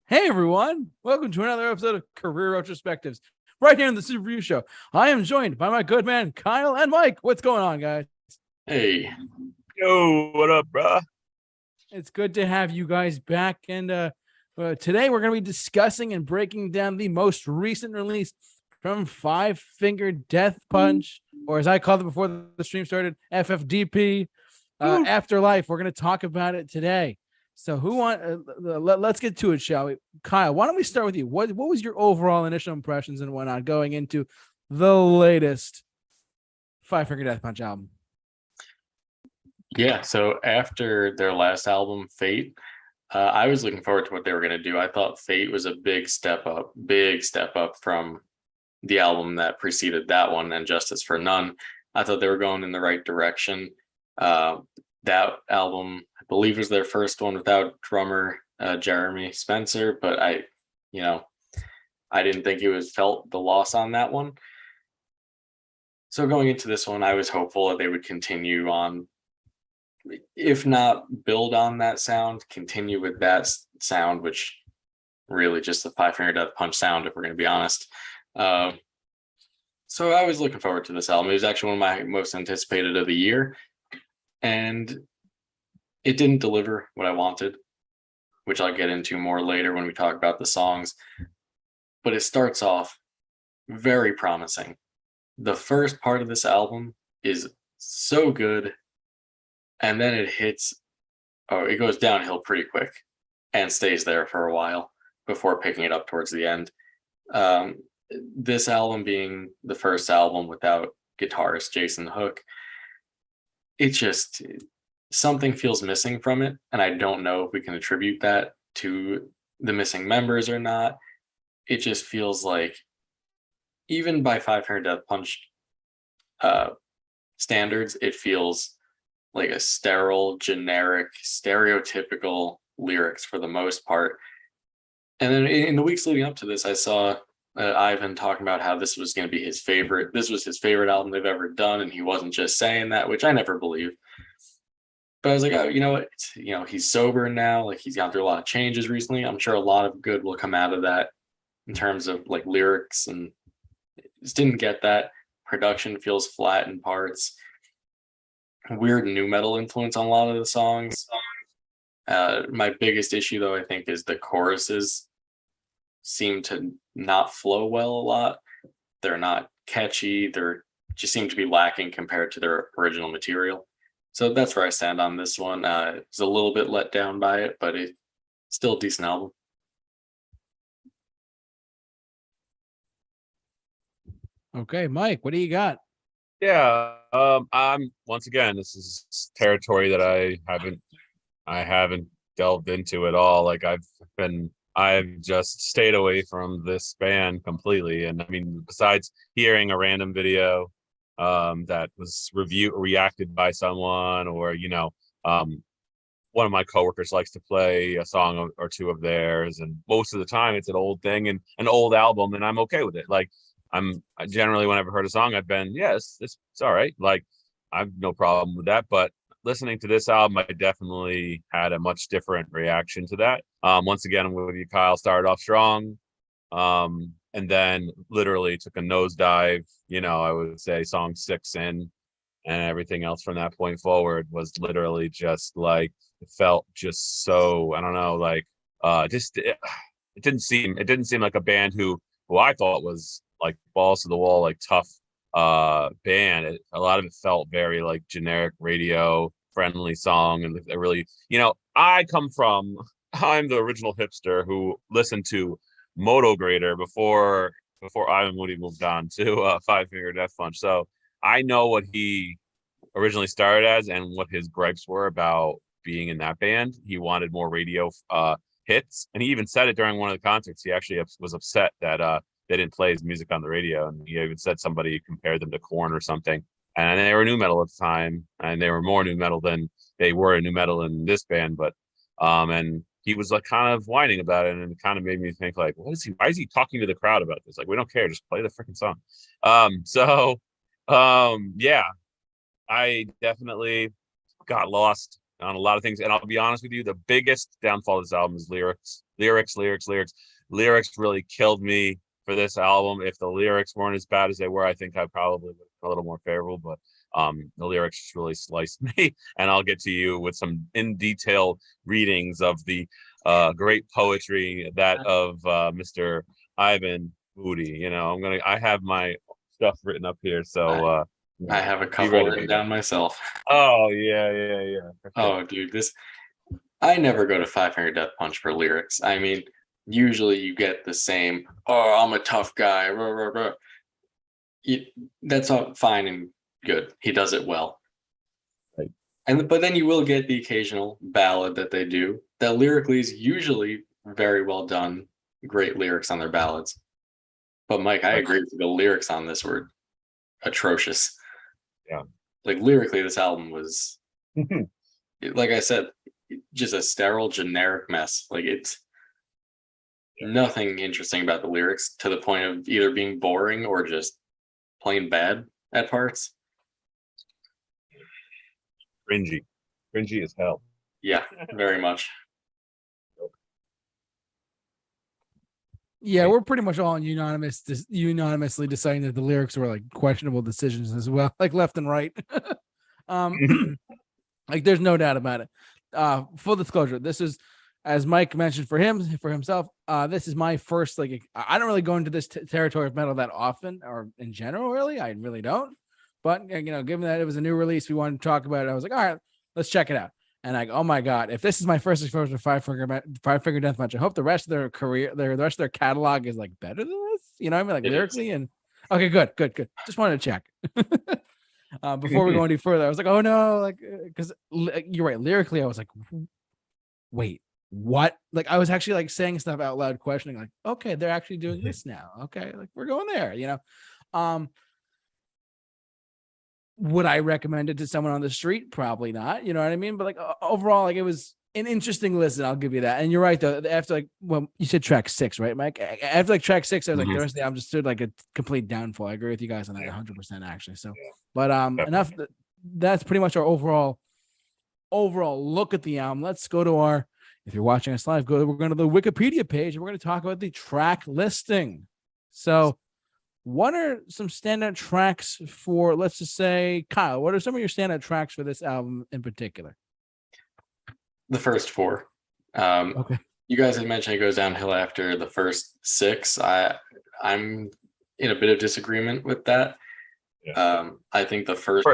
Hey everyone, welcome to another episode of Career Retrospectives, right here in the Super Review Show. I am joined by my good man Kyle and Mike. What's going on, guys? Hey, Yo, what up, bruh? It's good to have you guys back. And today we're going to be discussing and breaking down the most recent release from Five Finger Death Punch, or as I called it before the stream started, FFDP, Afterlife. We're going to talk about it today. So let's get to it, shall we? Kyle, why don't we start with you? What was your overall initial impressions and whatnot going into the latest Five Finger Death Punch album? yeah. So after their last album, Fate, I was looking forward to what they were going to do. I thought Fate was a big step up from the album that preceded that one, and Justice for None. I thought they were going in the right direction. That album, I believe, was their first one without drummer Jeremy Spencer, but I didn't think it was felt the loss on that one. So going into this one, I was hopeful that they would continue on, if not build on that sound, continue with that sound, which really just the Five Finger Death Punch sound, if we're going to be honest. So I was looking forward to this album. It was actually one of my most anticipated of the year, and it didn't deliver what I wanted, which I'll get into more later when we talk about the songs. But it starts off very promising. The first part of this album is so good, and then it goes downhill pretty quick and stays there for a while before picking it up towards the end. This album being the first album without guitarist Jason Hook, something feels missing from it, and I don't know if we can attribute that to the missing members or not. It just feels like, even by Five Finger Death Punch standards, it feels like a sterile, generic, stereotypical lyrics for the most part. And then in the weeks leading up to this, I saw Ivan talking about how this was going to be his favorite. This was his favorite album they've ever done, and he wasn't just saying that, which I never believed. But I was like, oh, you know what? He's sober now. Like, he's gone through a lot of changes recently. I'm sure a lot of good will come out of that in terms of like lyrics, and just didn't get that. Production feels flat in parts. Weird nu metal influence on a lot of the songs. My biggest issue, though, I think, is the choruses seem to not flow well a lot. They're not catchy. They're just seem to be lacking compared to their original material. So that's where I stand on this one. It's a little bit let down by it, but it's still a decent album. Okay, Mike, what do you got? Yeah, I'm once again, this is territory that I haven't delved into at all. Like I've just stayed away from this band completely. And I mean, besides hearing a random video that was reacted by someone, or one of my coworkers likes to play a song or two of theirs, and most of the time it's an old thing and an old album, and I'm okay with it. Like, I generally, whenever I've heard a song, I've been, yes, it's all right. Like, I've no problem with that. But listening to this album, I definitely had a much different reaction to that. Once again, I'm with you, Kyle. Started off strong, and then literally took a nosedive. I would say song 6 in, and everything else from that point forward was literally just like, it felt just so, I don't know, like it didn't seem like a band who I thought was like balls to the wall, like tough band. A lot of it felt very like generic radio friendly song, and it really, I'm the original hipster who listened to Moto Grader before Ivan Moody moved on to Five Finger Death Punch. So I know what he originally started as and what his gripes were about being in that band. He wanted more radio hits, and he even said it during one of the concerts. He actually was upset that they didn't play his music on the radio, and he even said somebody compared them to Korn or something. And they were nu metal at the time, and they were more nu metal than they were nu metal in this band. But and he was like kind of whining about it, and it kind of made me think, like, why is he talking to the crowd about this? Like, we don't care, just play the freaking song. Yeah, I definitely got lost on a lot of things. And I'll be honest with you, the biggest downfall of this album is lyrics. lyrics really killed me for this album. If the lyrics weren't as bad as they were, I think I probably would have been a little more favorable, but the lyrics just really sliced me. And I'll get to you with some in detail readings of the great poetry that of Mr. Ivan Moody. You know, I have my stuff written up here, so I have a couple written down myself. Oh yeah. Okay. Oh dude, I never go to Five Finger Death Punch for lyrics. I mean, usually you get the same, oh, I'm a tough guy. Rah, rah, rah. That's all fine and good. He does it well. Right. But then you will get the occasional ballad that they do that lyrically is usually very well done, great lyrics on their ballads. But Mike, I agree with you. The lyrics on this were atrocious. Yeah. Like lyrically, this album was, like I said, just a sterile, generic mess. Like it's nothing interesting about the lyrics to the point of either being boring or just plain bad at parts. Cringy as hell. Yeah, very much. Yeah, we're pretty much all unanimously deciding that the lyrics were like questionable decisions as well, like left and right. Like there's no doubt about it. Full disclosure, this is, as Mike mentioned for himself, this is my first, like, I don't really go into this territory of metal that often, or in general, really. I really don't. But, given that it was a new release, we wanted to talk about it. I was like, all right, let's check it out. And like, oh my God, if this is my first exposure to Five Finger Death Punch, I hope the rest of their career, the rest of their catalog is like better than this. You know what I mean? Like lyrically and okay, good. Just wanted to check. Before we go any further, I was like, oh no, like, because you're right. Lyrically, I was like, wait, what? Like, I was actually like saying stuff out loud, questioning, like, okay, they're actually doing this now. Okay, like we're going there, Would I recommend it to someone on the street? Probably not. You know what I mean? But like overall, like it was an interesting listen. I'll give you that. And you're right though. After like, well, you said track 6, right, Mike? After like track 6, I was like, the rest of the album just stood like a complete downfall. I agree with you guys on that 100% actually. So, but enough. That's pretty much our overall look at the album. Let's go to if you're watching us live, we're going to the Wikipedia page and we're going to talk about the track listing. So, what are some standout tracks for, let's just say, Kyle, what are some of your standout tracks for this album in particular? The first 4. Okay. You guys had mentioned it goes downhill after the first 6. I'm in a bit of disagreement with that. Yeah. I think the first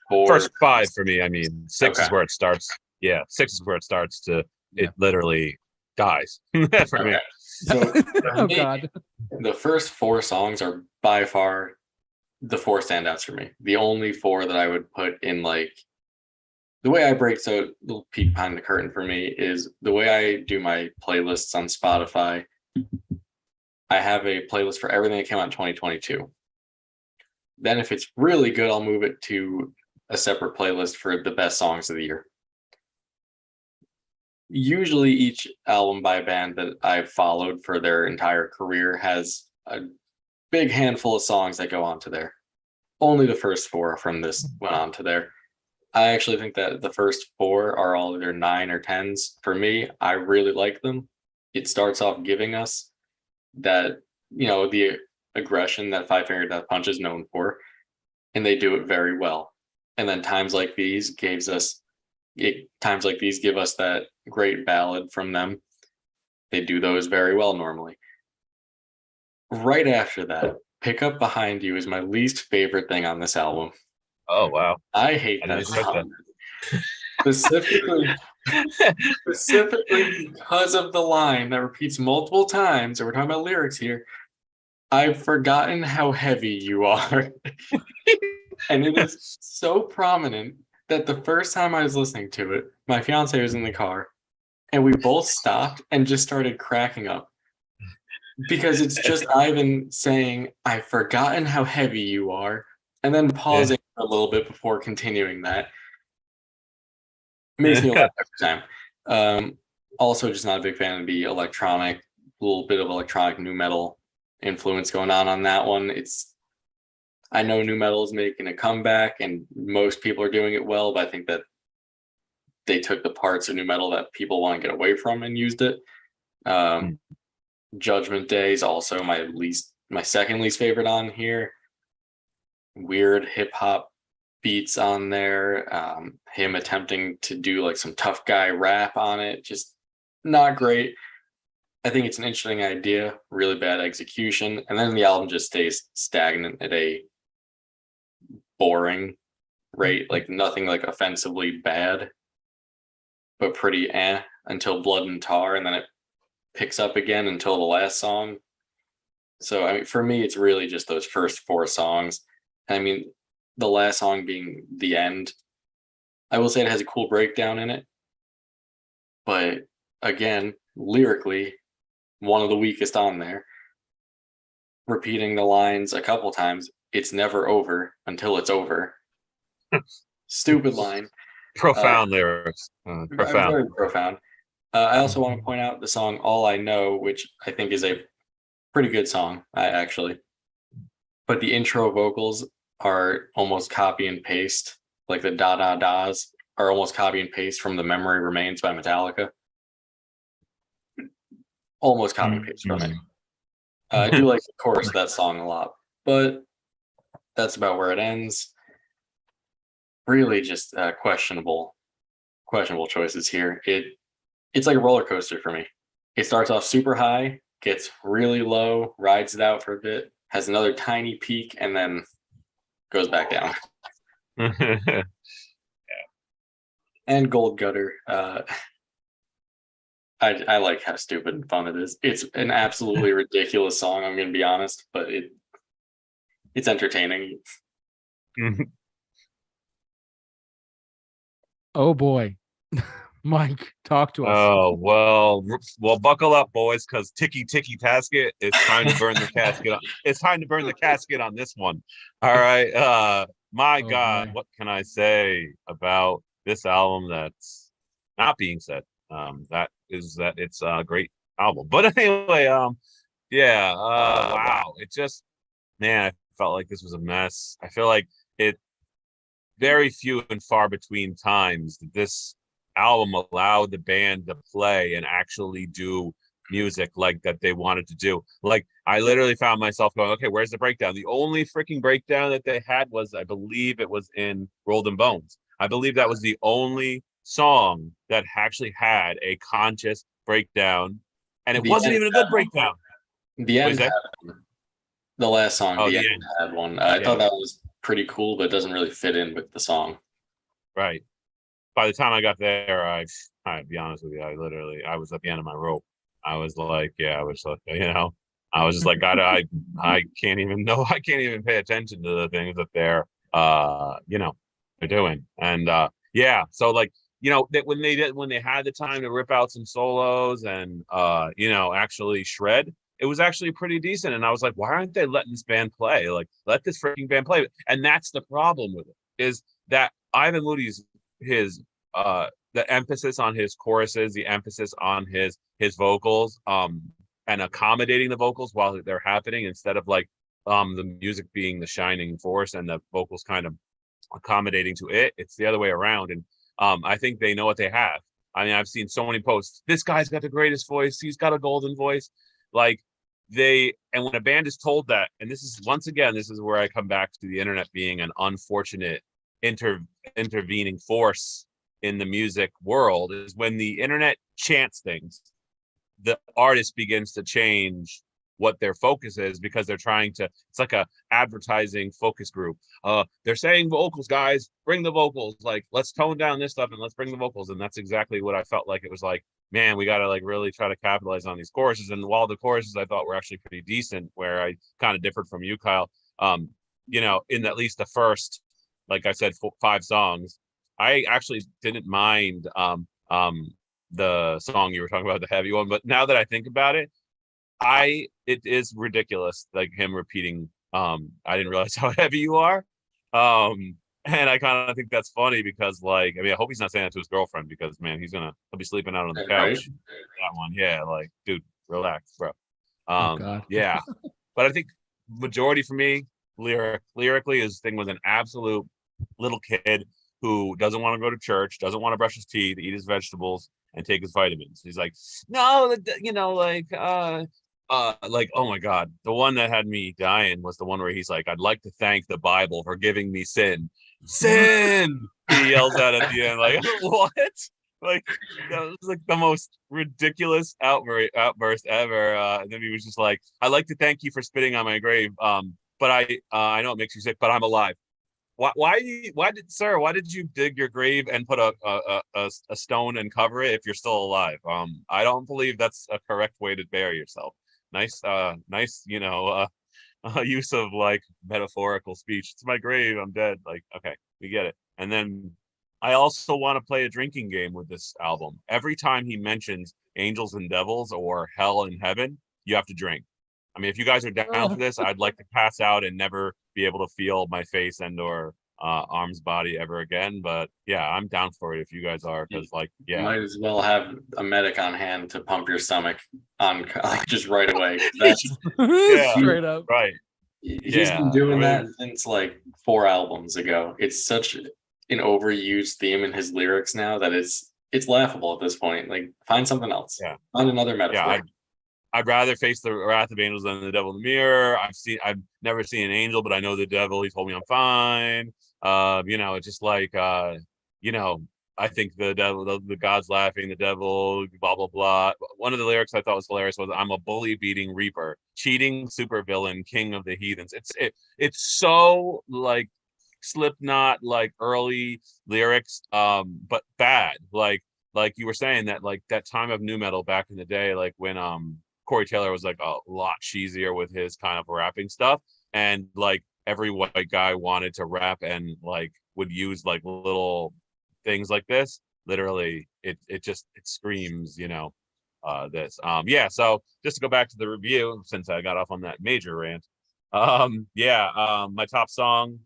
4... First 5 for me, I mean, 6 is where it starts. Yeah, 6 is where it starts to, it literally dies for me. So God. The first 4 songs are by far the 4 standouts for me. The only 4 that I would put in, like, the way I break, so a little peek behind the curtain for me is the way I do my playlists on Spotify. I have a playlist for everything that came out in 2022. Then if it's really good, I'll move it to a separate playlist for the best songs of the year. Usually each album by a band that I've followed for their entire career has a big handful of songs that go onto there. Only the first 4 from this went on to there. I actually think that the first 4 are all either 9 or 10s. For me, I really like them. It starts off giving us that, the aggression that Five Finger Death Punch is known for, and they do it very well. And then times like these give us that great ballad from them. They do those very well normally. Right after that, Pick Up Behind You is my least favorite thing on this album. Oh wow. I hate that song. Specifically because of the line that repeats multiple times, and we're talking about lyrics here. I've forgotten how heavy you are. And it is so prominent that the first time I was listening to it, my fiance was in the car and we both stopped and just started cracking up because it's just Ivan saying, I've forgotten how heavy you are, and then pausing for a little bit before continuing that. Makes me laugh every time. Also just not a big fan of the electronic, little bit of electronic nu metal influence going on that one. I know nu metal is making a comeback and most people are doing it well, but I think that they took the parts of nu metal that people want to get away from and used it. Judgment Day is also my second least favorite on here. Weird hip hop beats on there. Him attempting to do like some tough guy rap on it, just not great. I think it's an interesting idea, really bad execution, and then the album just stays stagnant at a boring rate, like nothing like offensively bad, but pretty until Blood and Tar, and then it picks up again until the last song. So I mean, for me, it's really just those first 4 songs. I mean, the last song being The End, I will say it has a cool breakdown in it, but again, lyrically, one of the weakest on there. Repeating the lines a couple times, it's never over until it's over. Stupid line. Profound lyrics. Profound. Very profound. I also want to point out the song All I Know, which I think is a pretty good song, actually. But the intro vocals are almost copy and paste. Like the da da da's are almost copy and paste from The Memory Remains by Metallica. Almost copy and paste from it. I do like the chorus of that song a lot, but that's about where it ends. Really just questionable choices here. It's like a roller coaster for me. It starts off super high, gets really low, rides it out for a bit, has another tiny peak, and then goes back down. Yeah. And Gold Gutter. I like how stupid and fun it is. It's an absolutely ridiculous song, I'm going to be honest, but it's entertaining. Oh boy. Mike, talk to us. Oh, well, buckle up, boys, because ticky tasket, it's time to burn the casket. It's time to burn the casket on this one. All right. My God, boy. what can I say about this album that's not being said? That it's a great album. But anyway, wow. It just, man, I felt like this was a mess. I feel like it very few and far between times that this album allowed the band to play and actually do music like that they wanted to do. Like, I literally found myself going, okay, where's the breakdown? The only freaking breakdown that they had was, I believe it was in Rolled in Bones. I believe that was the only song that actually had a conscious breakdown, and it wasn't even a good breakdown. The End had one. The last song, The End had one. I thought that was pretty cool, but it doesn't really fit in with the song. Right. By the time I got there, I'd be honest with you, I was at the end of my rope. I was like, I was just like, God, I can't even pay attention to the things that they're doing. And so like, when they had the time to rip out some solos and actually shred, it was actually pretty decent. And I was like, why aren't they letting this band play? Like, let this freaking band play. And that's the problem with it, is that Ivan Moody's the emphasis on his choruses, the emphasis on his vocals, and accommodating the vocals while they're happening, instead of like the music being the shining force and the vocals kind of accommodating to it. It's the other way around. And I think they know what they have. I mean, I've seen so many posts. This guy's got the greatest voice. He's got a golden voice. Like, and when a band is told that, and this is where I come back to the internet being an unfortunate intervening force in the music world, is when the internet chants things, the artist begins to change what their focus is, because they're trying to, it's like a advertising focus group. They're saying vocals, guys, bring the vocals, like, let's tone down this stuff and let's bring the vocals. And that's exactly what I felt like. It was like, man, we got to like really try to capitalize on these choruses. And while the choruses I thought were actually pretty decent, where I kind of differed from you, Kyle, in at least the first, like I said, 5 songs, I actually didn't mind the song you were talking about, the heavy one. But now that I think about it, it is ridiculous, like him repeating, I didn't realize how heavy you are. And I kind of think that's funny, because like, I mean, I hope he's not saying that to his girlfriend, because man, he'll be sleeping out on the couch. Right? That one. Yeah. Like, dude, relax, bro. God. Yeah. But I think majority for me, lyrically, his thing was an absolute little kid who doesn't want to go to church, doesn't want to brush his teeth, eat his vegetables, and take his vitamins. He's like, no, you know, like, oh my God, the one that had me dying was the one where he's like, I'd like to thank the Bible for giving me sin. He yells out at the end, like, what? Like, that was like the most ridiculous outburst ever. And then he was just like, I'd like to thank you for spitting on my grave. But I know it makes you sick, but I'm alive. Why did you dig your grave and put a stone and cover it if you're still alive? I don't believe that's a correct way to bury yourself. Nice, use of like metaphorical speech. It's my grave, I'm dead. Like, okay, we get it. And then I also want to play a drinking game with this album. Every time he mentions angels and devils or hell and heaven, you have to drink. I mean, if you guys are down for this, I'd like to pass out and never be able to feel my face and or arms, body ever again. But yeah, I'm down for it if you guys are, because like, You yeah, might as well have a medic on hand to pump your stomach on like just right away. That's Yeah. Straight up. right. he's been doing that since like 4 albums ago. It's such an overused theme in his lyrics now that it's laughable at this point. Like, find something else. Yeah. Find another metaphor. Yeah, I'd rather face the wrath of angels than the devil in the mirror. I've never seen an angel, but I know the devil. He told me I'm fine. It's just like, I think the devil, the God's laughing, the devil, blah, blah, blah. One of the lyrics I thought was hilarious was, I'm a bully beating reaper, cheating supervillain, king of the heathens. It's so like Slipknot, like early lyrics, but bad. Like you were saying that, like that time of new metal back in the day, like when Corey Taylor was like a lot cheesier with his kind of rapping stuff, and like every white guy wanted to rap and like would use like little things like this. Literally, it screams, this. So just to go back to the review, since I got off on that major rant, my top song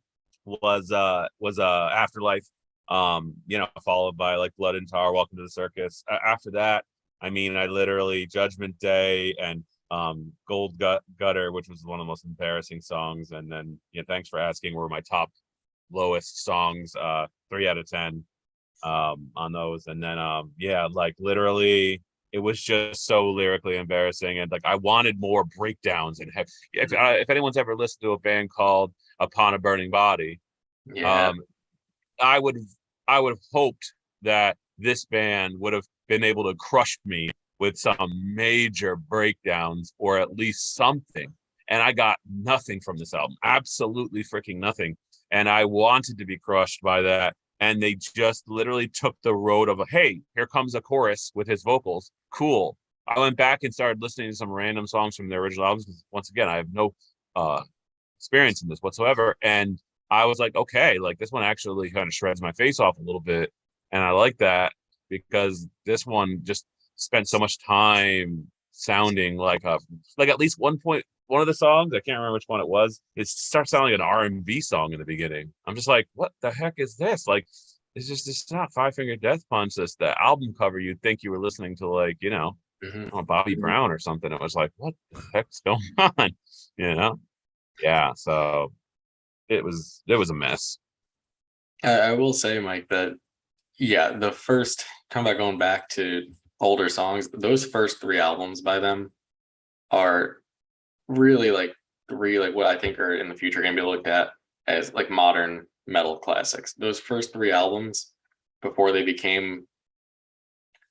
was Afterlife, followed by like Blood and Tar, Welcome to the Circus. After that, I mean, I literally Judgment Day and Gutter, which was one of the most embarrassing songs, and then Thanks for Asking were my top lowest songs, 3 out of 10 on those. And then like literally it was just so lyrically embarrassing, and like I wanted more breakdowns. And if anyone's ever listened to a band called Upon a Burning Body, Yeah. I would have hoped that this band would have been able to crush me with some major breakdowns or at least something. And I got nothing from this album, absolutely freaking nothing. And I wanted to be crushed by that. And they just literally took the road of hey, here comes a chorus with his vocals. Cool. I went back and started listening to some random songs from their original albums. Once again, I have no experience in this whatsoever. And I was like, okay, like this one actually kind of shreds my face off a little bit. And I like that because this one just spent so much time sounding like at least one of the songs, I can't remember which one it was, it starts sounding like an R&B song in the beginning. I'm just like, what the heck is this? Like, it's not Five Finger Death Punch. It's the album cover. You'd think you were listening to like, Bobby Brown or something. It was like, what the heck's going on? Yeah. So it was a mess. I will say, Mike, that the first talking about going back to older songs, those first 3 albums by them are really like 3 like what I think are in the future going to be looked at as like modern metal classics. Those first 3 albums before they became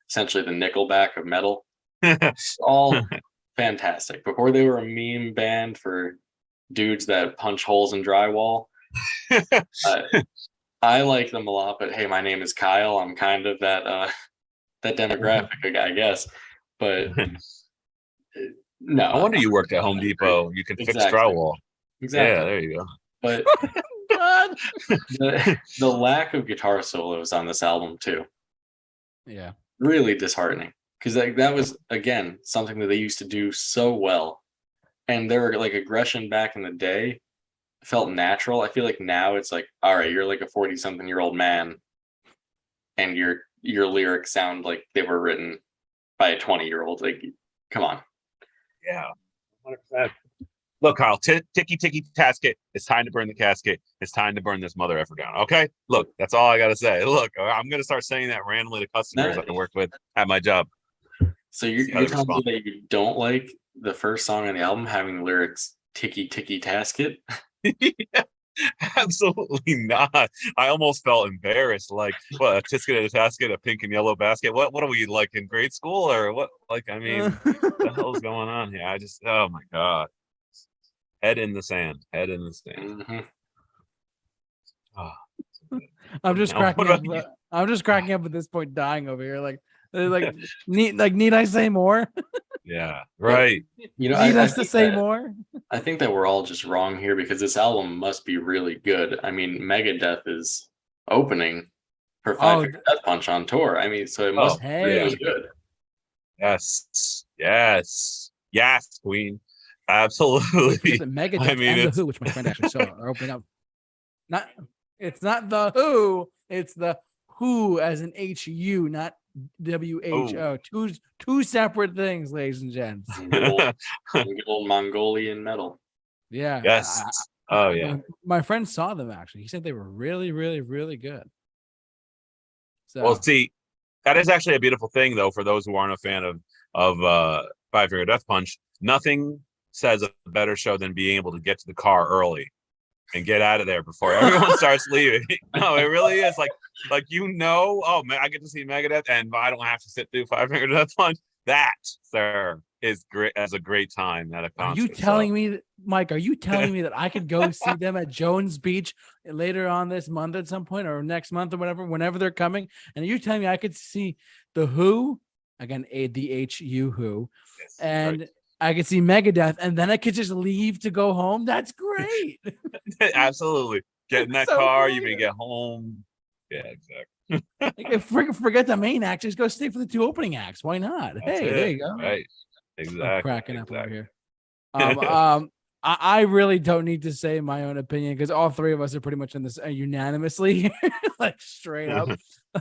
essentially the Nickelback of metal, all fantastic. Before they were a meme band for dudes that punch holes in drywall. I like them a lot, but hey, my name is Kyle. I'm kind of that demographic, I guess. But no. I wonder you worked at Home Depot. You can fix drywall. Exactly. Yeah, there you go. But the lack of guitar solos on this album too. Yeah. Really disheartening. Because that was, again, something that they used to do so well. And their like aggression back in the day felt natural. I feel like now it's like, all right, you're like a 40-something-year-old man, and your lyrics sound like they were written by a 20-year-old. Like, come on. Yeah, 100%. Look, Kyle, ticky tasket. It's time to burn the casket. It's time to burn this mother effer down. Okay. Look, that's all I gotta say. Look, I'm gonna start saying that randomly to customers I work with at my job. So you're telling me that you don't like the first song on the album having the lyrics "ticky tasket"? Yeah, absolutely not. I almost felt embarrassed. Like, what, a tisket, a tasket, a pink and yellow basket? What are we, like, in grade school or what? Like, I mean, what the hell's going on here? Oh my God. Head in the sand. Mm-hmm. Oh, I'm just cracking up. I'm just cracking up at this point, dying over here. Like need I say more? Yeah, right. You know, need us to say more? I think that we're all just wrong here because this album must be really good. I mean, Megadeth is opening for Five Finger Death Punch on tour. I mean, so it must be really good. Yes, Queen. Absolutely. The Megadeth and the Who, which my friend actually saw, are opening up. It's not the Who, it's the Who as in HU, not WHO. Two separate things, ladies and gents. Good old Mongolian metal. Yeah. Yes. My friend saw them actually. He said they were really, really, really good. So, well, see, that is actually a beautiful thing, though, for those who aren't a fan of Five Finger Death Punch. Nothing says a better show than being able to get to the car early and get out of there before everyone starts leaving. No, it really is like oh man, I get to see Megadeth and I don't have to sit through Five Finger Death Punch. That, sir, is great as a great time at a concert. Are you telling me, Mike? Are you telling me that I could go see them at Jones Beach later on this month at some point, or next month, or whatever, whenever they're coming? And are you telling me I could see the Who again, the HU Who, and right. I could see Megadeth, and then I could just leave to go home? That's great. Absolutely. Get in that car, great. You may get home. Yeah, exactly. Forget the main act. Just go stay for the two opening acts. Why not? That's there you go. Right. Exactly. I'm cracking up over here. I really don't need to say my own opinion because all three of us are pretty much in this unanimously, like straight up.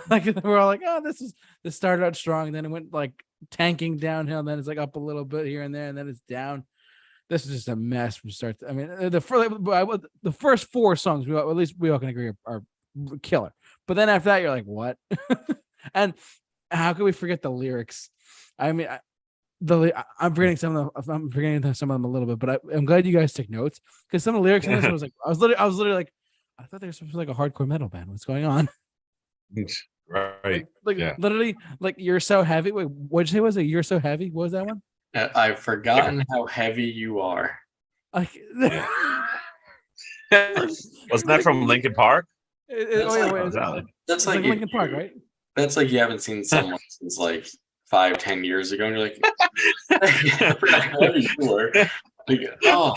Like we're all like, oh, this started out strong, and then it went like tanking downhill, and then it's like up a little bit here and there, and then it's down. This is just a mess from start to, I mean, the first four songs, at least we all can agree are killer. But then after that, you're like, what? And how can we forget the lyrics? I mean, I'm forgetting some of them a little bit, but I'm glad you guys took notes because some of the lyrics in this was like, I was literally like, I thought they were supposed to be like a hardcore metal band. What's going on? Right. Literally, like, you're so heavy. Wait, what'd you say? Was it "You're So Heavy"? What was that one? I've forgotten how heavy you are. Wasn't that from Linkin Park? That's like Linkin Park, right? That's like you haven't seen someone since like 5-10 years ago, and you're like, I forgot how heavy you were. Like, oh.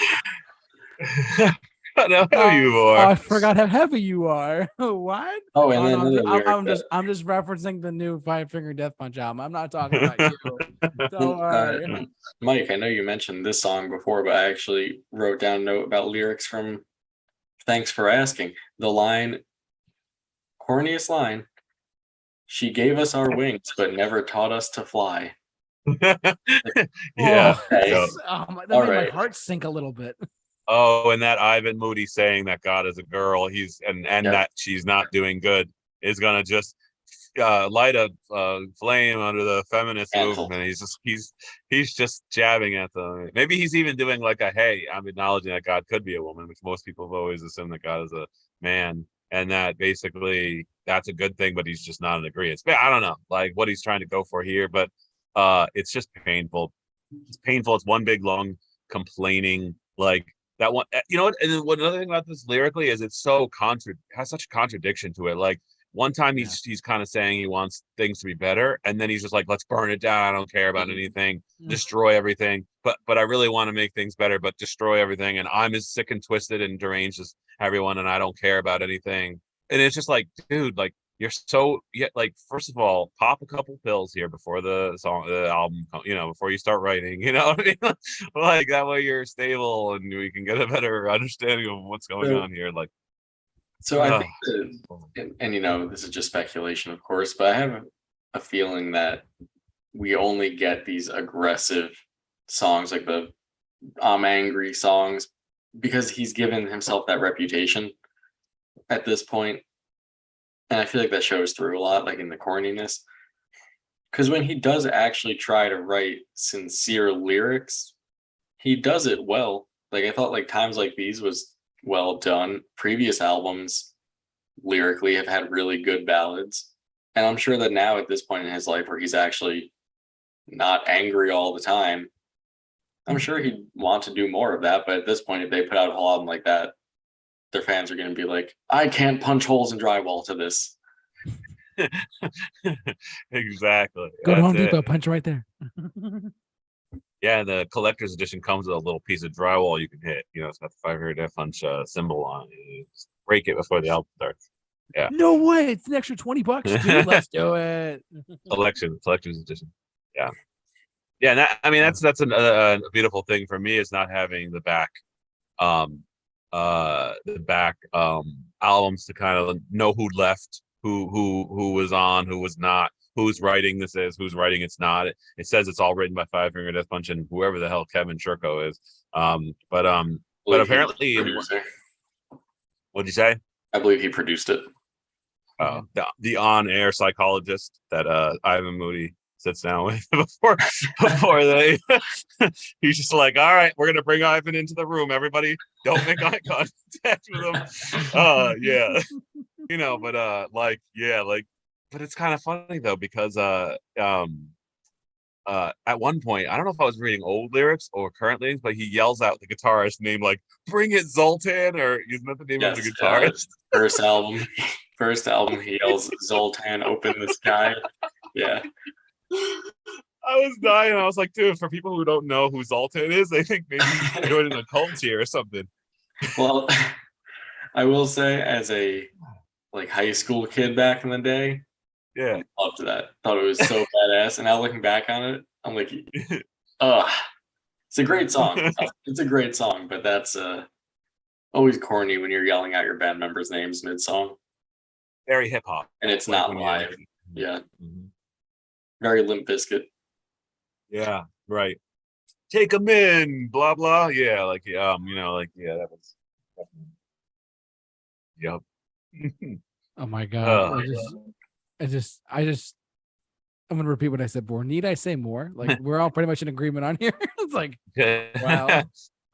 I forgot how heavy you are. What? Oh, and then I'm just referencing the new Five Finger Death Punch album. I'm not talking about you. Don't worry. Mike, I know you mentioned this song before, but I actually wrote down a note about lyrics from Thanks for Asking. The line, corniest line, she gave us our wings, but never taught us to fly. Yeah. That made my heart sink a little bit. Oh, and that Ivan Moody saying that God is a girl, that she's not doing good is gonna just light a flame under the feminist movement. He's just jabbing at them. Maybe he's even doing like I'm acknowledging that God could be a woman, which most people have always assumed that God is a man, and that basically that's a good thing, but he's just not in agreement. I don't know, like what he's trying to go for here, but it's just painful. It's painful. It's one big long complaining like. That one, you know what? And then another thing about this lyrically is it's so has such a contradiction to it. Like one time he's kind of saying he wants things to be better, and then he's just like, let's burn it down. I don't care about anything, destroy everything. But I really want to make things better, but destroy everything. And I'm as sick and twisted and deranged as everyone, and I don't care about anything. And it's just like, dude, like you're so like, first of all, pop a couple pills here before the album, before you start writing, you know what I mean? Like that way you're stable and we can get a better understanding of what's going on here. Like, so I think and this is just speculation, of course, but I have a feeling that we only get these aggressive songs like the I'm angry songs because he's given himself that reputation at this point. And I feel like that shows through a lot, like in the corniness. Because when he does actually try to write sincere lyrics, he does it well. Like I thought like Times Like These was well done. Previous albums lyrically have had really good ballads. And I'm sure that now at this point in his life where he's actually not angry all the time, I'm sure he'd want to do more of that. But at this point, if they put out a whole album like that, their fans are going to be like, I can't punch holes in drywall to this. Exactly. Go to That's Home Depot, it. punch right there. Yeah, the collector's edition comes with a little piece of drywall you can hit. It's got the 500 Death Punch symbol on it. You just break it before the album starts. Yeah. No way! It's an extra $20, dude. Let's do it. Collector's edition. Yeah. Yeah, and that's a beautiful thing for me is not having the back albums to kind of know who left, who was on, who was not, whose writing this is, whose writing it's not. It says it's all written by Five Finger Death Punch and whoever the hell Kevin Churko is. But apparently, what'd you say? I believe he produced it. The on-air psychologist that Ivan Moody sits down with before they he's just like, all right, we're gonna bring Ivan into the room, everybody don't make eye contact with him. Yeah. But it's kind of funny though, because at one point, I don't know if I was reading old lyrics or current lyrics, but he yells out the guitarist name like, bring it Zoltan, or isn't that the name of the guitarist? First album he yells Zoltan, open the sky. Yeah. I was dying. I was like, dude, for people who don't know who Zoltan is, they think maybe he's joining a cult here or something. Well, I will say, as a high school kid back in the day, yeah, I loved that. Thought it was so badass. And now looking back on it, I'm like, it's a great song. It's a great song, but that's always corny when you're yelling out your band members' names mid-song. Very hip hop, and it's not live. Yeah. Mm-hmm. Very Limp Bizkit. Yeah, right. Take them in, blah blah. Yeah, that was. Yep. Oh my god! I'm gonna repeat what I said before. Need I say more? Like we're all pretty much in agreement on here. It's like, wow.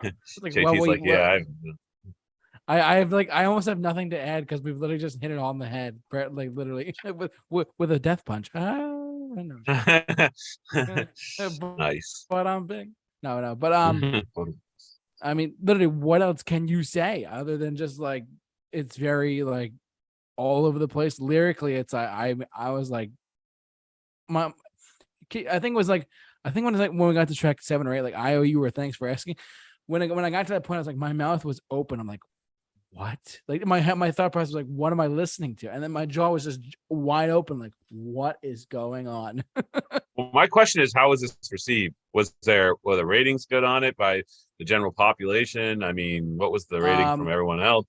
It's like, I almost have nothing to add because we've literally just hit it on the head, like literally with a death punch. Nice. But I'm big. No. But I mean, literally, what else can you say other than just like it's very like all over the place lyrically? It's I was like, I think when we got to track 7 or 8, like I owe you or thanks for asking. When I got to that point, I was like, my mouth was open. I'm like, what? Like my thought process was like, what am I listening to? And then my jaw was just wide open, like, what is going on? Well, my question is, how was this received? Were the ratings good on it by the general population? I mean, what was the rating from everyone else?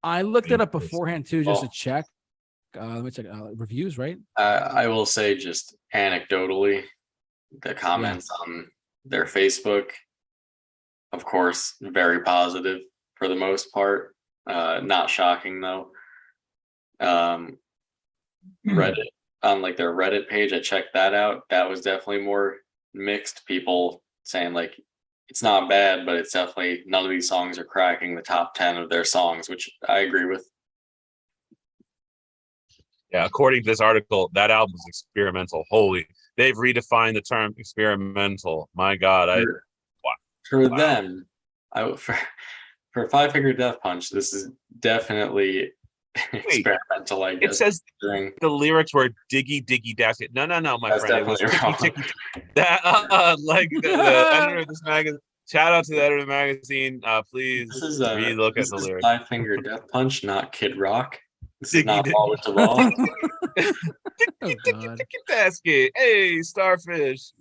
I looked it up beforehand too, just to check. Let me check reviews, right? I will say, just anecdotally, the comments on their Facebook, of course, very positive for the most part. Not shocking though. Reddit, on like their Reddit page, I checked that out. That was definitely more mixed. People saying like it's not bad, but it's definitely none of these songs are cracking the top 10 of their songs, which I agree with. Yeah, according to this article, that album is experimental. Holy, they've redefined the term experimental. My God, them, for Five Finger Death Punch, this is definitely experimental. I guess it says the lyrics were diggy diggy dash it. No, my That's friend. It was ticky. That like the editor of this magazine. Shout out to the editor of the magazine. Please relook at the lyrics. Five Finger Death Punch, not Kid Rock. This is not Ball with the Ball. Ticky basket. Hey, starfish.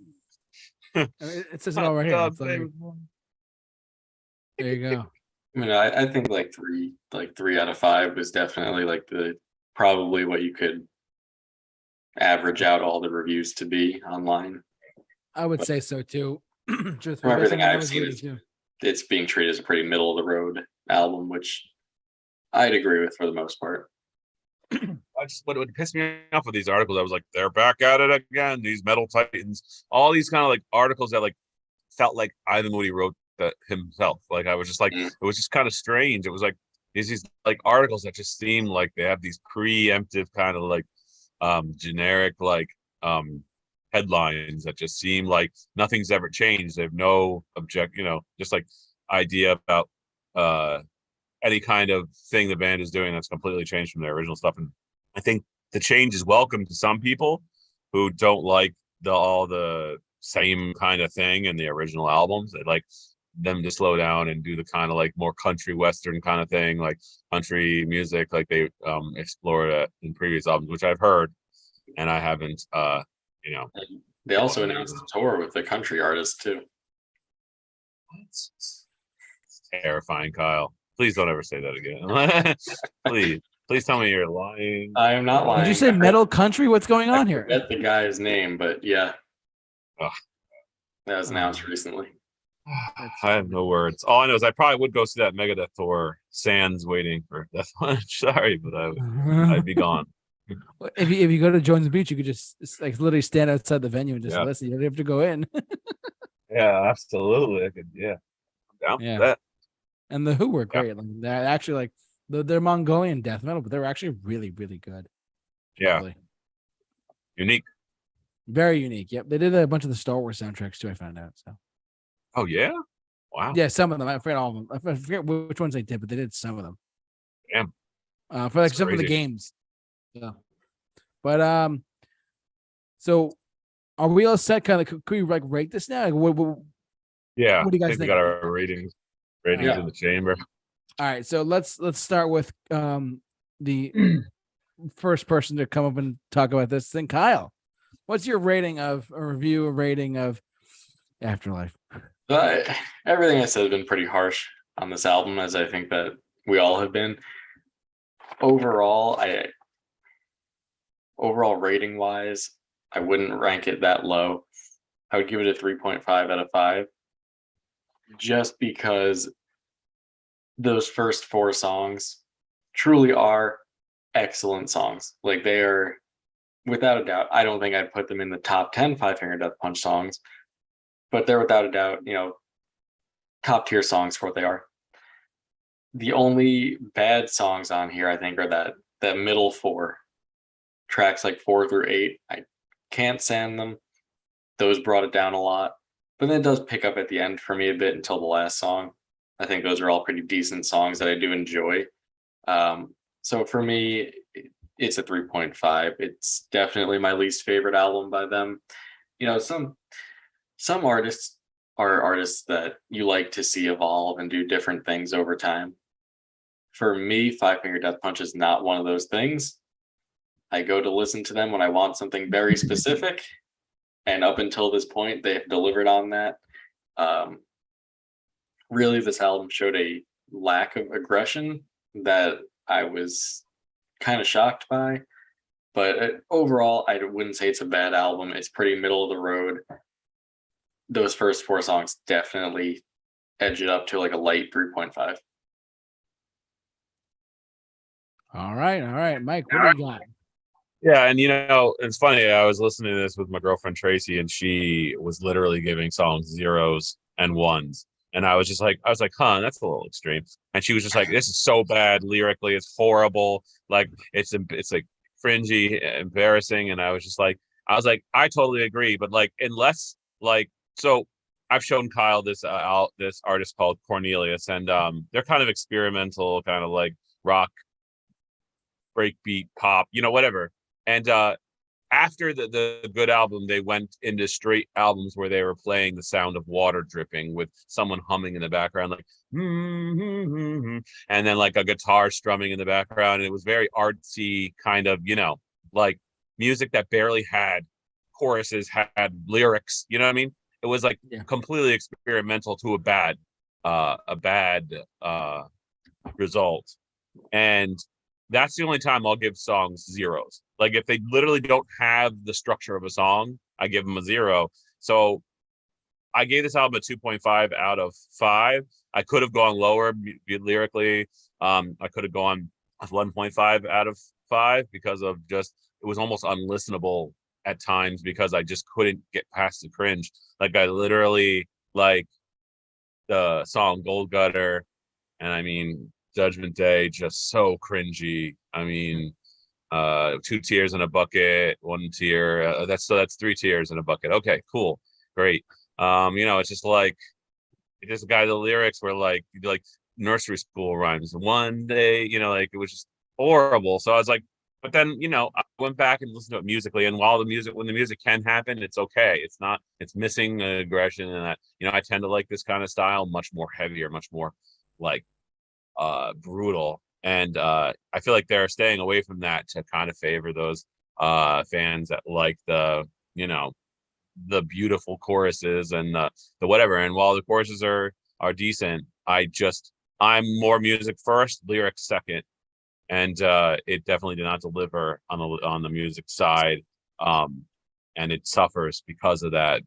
It says it all right here. Like, there you go. I mean, I think like 3 out of 5 was definitely like probably what you could average out all the reviews to be online. I would say so too. Just From everything I I've was seen, reading too. it's being treated as a pretty middle of the road album, which I'd agree with for the most part. What would piss me off with these articles, I was like, they're back at it again. These metal titans, all these kind of like articles that like felt like Ivan Moody wrote that himself. Like I was just like, it was just kind of strange. It was like these like articles that just seem like they have these preemptive kind of like generic like headlines that just seem like nothing's ever changed. They have no just like idea about any kind of thing the band is doing that's completely changed from their original stuff. And I think the change is welcome to some people who don't like all the same kind of thing in the original albums. They like them to slow down and do the kind of like more country western kind of thing, like country music, like they explored in previous albums, which I've heard, and I haven't. And they also announced a tour with the country artist too. It's terrifying, Kyle. Please don't ever say that again. Please tell me you're lying. I am not lying. Did you say metal country? What's going on here? I forget the guy's name, but yeah. Ugh. That was announced recently. I have no words. All I know is I probably would go see that Megadeth tour, sans waiting for Death Punch. Sorry, but I'd be gone. If you go to Jones Beach, you could just like literally stand outside the venue and just Yeah. listen. You don't have to go in. Yeah, absolutely. I could. Yeah, I'm down for that. And the Who were great. Like, they're actually like they're Mongolian death metal, but they're actually really, really good. Yeah, Lovely. Unique. Very unique. Yep, they did a bunch of the Star Wars soundtracks too. I found out. So. Oh yeah. Wow. Yeah, some of them. I forget all of them. I forget which ones they did, but they did some of them. Damn. For like some of the games. Yeah. But so are we all set? Kind of, could we like rate this now? Like, what do you guys think? We got our ratings in the chamber. All right, so let's start with the first person to come up and talk about this thing. Kyle, what's your rating of Afterlife? Everything I said has been pretty harsh on this album, as I think that we all have been. Overall rating wise, I wouldn't rank it that low. I would give it a 3.5 out of 5, just because those first 4 songs truly are excellent songs. Like, they are, without a doubt, I don't think I'd put them in the top 10 Five Finger Death Punch songs, but they're without a doubt, top tier songs for what they are. The only bad songs on here, I think, are that middle 4 tracks, like 4 through 8. I can't stand them. Those brought it down a lot, but then it does pick up at the end for me a bit until the last song. I think those are all pretty decent songs that I do enjoy. So for me, it's a 3.5. It's definitely my least favorite album by them. Some artists are artists that you like to see evolve and do different things over time. For me, Five Finger Death Punch is not one of those things. I go to listen to them when I want something very specific, and up until this point, they have delivered on that. Really, this album showed a lack of aggression that I was kind of shocked by. But overall, I wouldn't say it's a bad album. It's pretty middle of the road. Those first 4 songs definitely edge it up to like a light 3.5. All right, Mike, what do you got? Yeah, and it's funny. I was listening to this with my girlfriend Tracy, and she was literally giving songs 0s and 1s, and I was like, huh, that's a little extreme. And she was just like, this is so bad lyrically, it's horrible, like it's like cringy, embarrassing. And I was like, I totally agree, but like, unless like, so I've shown Kyle this artist called Cornelius, and they're kind of experimental, kind of like rock, breakbeat, pop, whatever. And after the good album, they went into straight albums where they were playing the sound of water dripping with someone humming in the background, like, and then like a guitar strumming in the background. And it was very artsy, kind of, like music that barely had choruses, had lyrics. You know what I mean? It was like completely experimental to a bad result. And that's the only time I'll give songs 0s. Like, if they literally don't have the structure of a song, I give them a 0. So I gave this album a 2.5 out of 5. I could have gone lower lyrically. I could have gone 1.5 out of 5 because of just it was almost unlistenable at times because I just couldn't get past the cringe. Like I literally like the song Gold Gutter, and I mean Judgment Day, just so cringy. I mean, 2 tears in a bucket, 1 tear. That's 3 tears in a bucket. Okay, cool, great. It's just like the lyrics were like nursery school rhymes. One day, like it was just horrible. So I was like, but then I went back and listened to it musically, and when the music can happen, it's okay. It's missing aggression, and that I tend to like this kind of style, much more heavier, much more like brutal. And I feel like they're staying away from that to kind of favor those fans that like the beautiful choruses and the whatever. And while the choruses are decent, I'm more music first, lyrics second. And it definitely did not deliver on the music side, and it suffers because of that.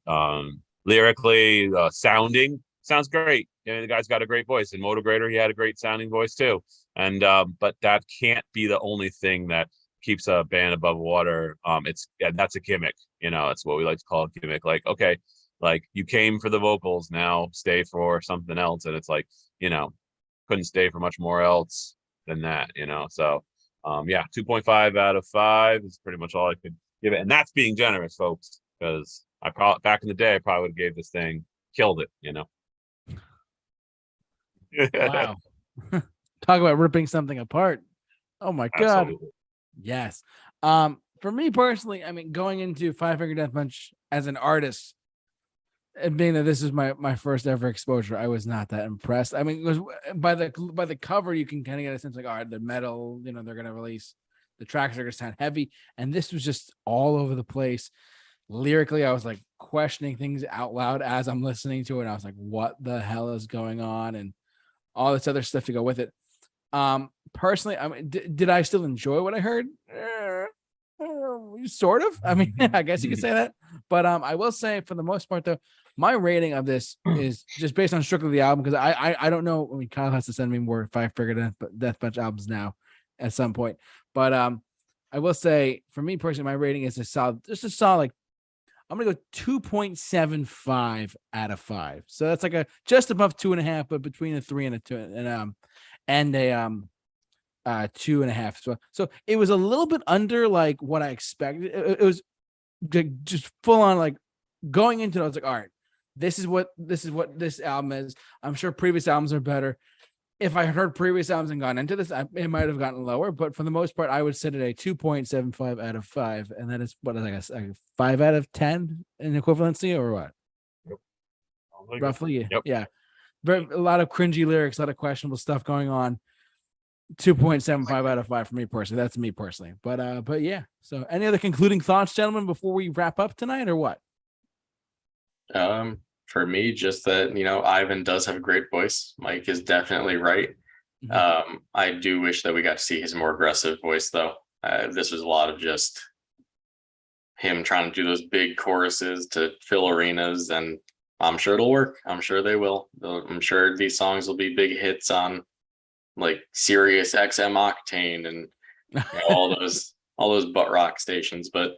Lyrically, sounds great. The guy's got a great voice. In Motogrator, he had a great sounding voice too. And but that can't be the only thing that keeps a band above water. That's a gimmick. That's what we like to call a gimmick. Like, okay, like you came for the vocals, now stay for something else. And it's like, couldn't stay for much more else than that, So 2.5 out of 5 is pretty much all I could give it. And that's being generous, folks, because back in the day, I probably would have gave this thing, killed it, Wow. Talk about ripping something apart. Oh my God. Absolutely. Yes. For me personally, I mean, going into Five Finger Death Punch as an artist, and being that this is my first ever exposure, I was not that impressed. I mean, it was by the cover, you can kind of get a sense like, all right, the metal, they're gonna release, the tracks are gonna sound heavy, and this was just all over the place. Lyrically, I was like questioning things out loud as I'm listening to it. And I was like, what the hell is going on? And all this other stuff to go with it. Personally, I mean, did I still enjoy what I heard? Sort of. I mean, I guess you could say that. But I will say, for the most part, though, my rating of this is just based on strictly the album, because I don't know. I mean, Kyle has to send me more Five Finger Death Punch albums now at some point. But I will say, for me personally, my rating is a solid. Like, I'm gonna go 2.75 out of 5. So that's like just above 2.5, but between a 3 and a 2 and a 2.5 as well. So it was a little bit under like what I expected. It was just full on like going into it. I was like, all right, this is what this album is. I'm sure previous albums are better. If I heard previous albums and gone into this, it might have gotten lower, but for the most part, I would set it a 2.75 out of 5, and that is what I guess a 5 out of 10 in equivalency, or what? Yep. Roughly, yep. Yeah. A lot of cringy lyrics, a lot of questionable stuff going on. 2.75 out of 5 for me personally. That's me personally, but yeah. So, any other concluding thoughts, gentlemen, before we wrap up tonight, or what? For me, just that, Ivan does have a great voice. Mike is definitely right. I do wish that we got to see his more aggressive voice, though. This was a lot of just him trying to do those big choruses to fill arenas, and I'm sure it'll work. I'm sure they will. I'm sure these songs will be big hits on like Sirius XM Octane and all those butt rock stations. But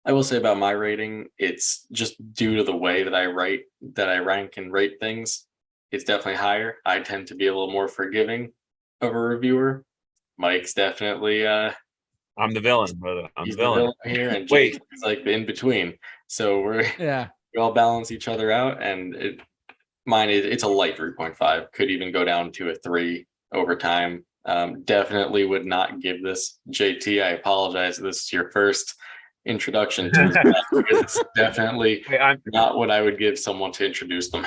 I will say about my rating, it's just due to the way that I rank and rate things. It's definitely higher. I tend to be a little more forgiving of a reviewer. Mike's definitely I'm the villain, brother. He's the villain here, and Jake is like the in between. So we all balance each other out, and it's a light 3.5. Could even go down to a 3 over time. Definitely would not give this. JT, I apologize. This is your first introduction to this. It's definitely not what I would give someone to introduce them.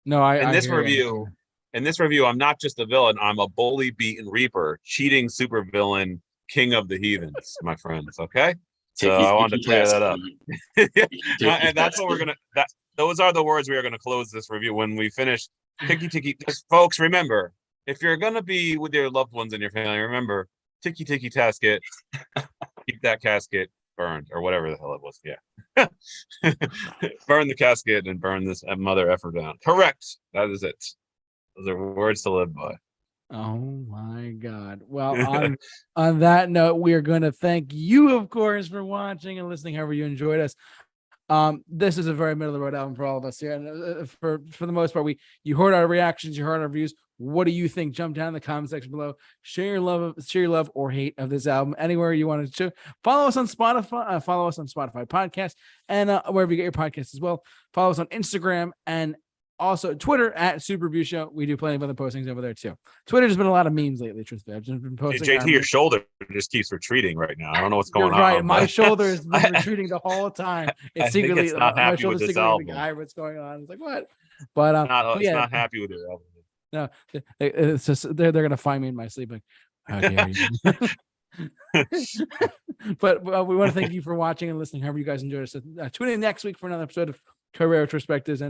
No, in this review, I'm not just a villain. I'm a bully, beaten reaper, cheating supervillain, king of the heathens, my friends. Okay, so I wanted to clear that up. And that's what we're gonna. Those are the words we are going to close this review when we finish. Ticky ticky, folks. Remember, if you're going to be with your loved ones and your family, remember, ticky ticky tasket. Keep that casket burned, or whatever the hell it was. Yeah. Burn the casket and burn this mother effer down. Correct. That is it. Those are words to live by. Oh my God. Well, on that note, we are going to thank you, of course, for watching and listening, however you enjoyed us. This is a very middle of the road album for all of us here. And for the most part, you heard our reactions, you heard our views. What do you think? Jump down in the comment section below. Share your love or hate of this album anywhere you want to. Follow us on Spotify. Follow us on Spotify podcast and wherever you get your podcasts as well. Follow us on Instagram and also Twitter at Super Review Show. We do plenty of other postings over there too. Twitter's been a lot of memes lately. Truthfully, I've just been posting. JT, your shoulder just keeps retreating right now. I don't know what's going You're right. on. My shoulder is retreating the whole time. It's secretly it's not my happy with shoulder's this secretly the album. guy. What's going on? It's like what? But It's yeah. not happy with your album. No, it's just they're gonna find me in my sleep. Like, how dare you? But we want to thank you for watching and listening. However you guys enjoyed us. Tune in next week for another episode of Retrospectives and.